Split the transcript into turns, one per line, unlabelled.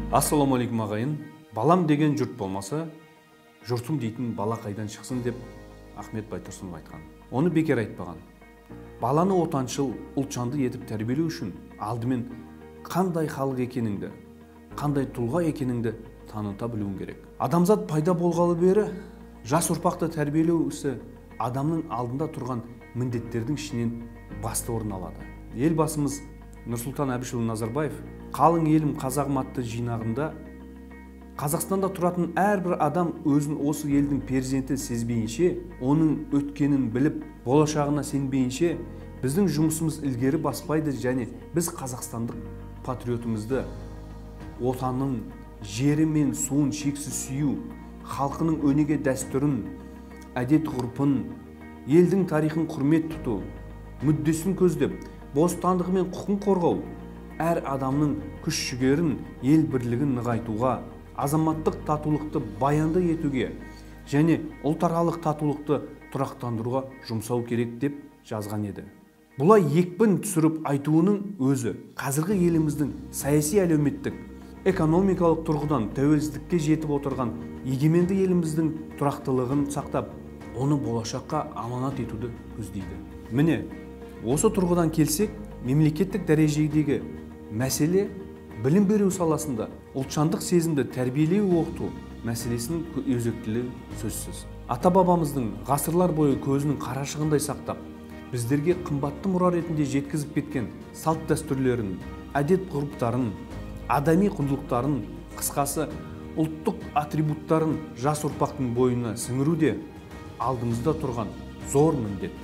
Ассаламу алейкум ағайын. Балам деген жұрт болмаса, жұртым дейтін бала қайдан шықсын деп Ахмет Байтұрсынов айтқан. Оны бекер айтпаған. Баланы отаншыл, ұлтжанды етіп тәрбиелеу үшін алдымен қандай халық екеніңді, қандай тұлға екеніңді таныта білуің керек. Адамзат пайда болғалы бері жас ұрпақты тәрбиелеу ісі адамның алдында тұрған міндеттердің ішінен басты орын алады. Елбасымыз Нұрсұлтан Әбішұлы Назарбаев «Қалың елім қазағым» атты жинағында Қазақстанда тұратын әрбір адам өзін осы елдің перзенті сезбейінше, оның өткенін біліп, болашағына сенбейінше, біздің жұмысымыз ілгері баспайды және біз қазақстандық патриотымызды, отанның жері мен суын шексіз сүю, халқының өнеге дәстүрін, әдет-ғұрпын, елдің тарихын құрмет тұту, мүддесін көздеп, бостандығы мен құқын қорғау, әр адамның күш-жігерін, ел бірлігін нығайтуға, азаматтық татулықты баянды етуге және ұлтаралық татулықты тұрақтандыруға жұмсау керек деп жазған еді. Бұлай екпін түсіріп айтуының өзі қазіргі еліміздің саяси әлеуметтік, экономикалық тұрғыдан тәуелсіздікке жетіп отырған егеменді еліміздің тұрақтылығын сақтап, оны болашаққа аманат етуді көздейді. Міне, осы тұрғыдан келсек, мемлекеттік дәрежедегі мәселе білім беру саласында ұлтжандық сезімді тәрбиелеу оқыту мәселесінің өзектілігі сөзсіз. Ата-бабамыздың ғасырлар бойы көзінің қарашығындай сақтап, біздерге қымбатты мұра ретінде жеткізіп кеткен салт дәстүрлерін, әдет-ғұрыптарын, адами құндылықтарын, қысқасы ұлттық атрибуттарын жас ұрпақтың бойына сіңіруде алдымызда тұрған зор міндет.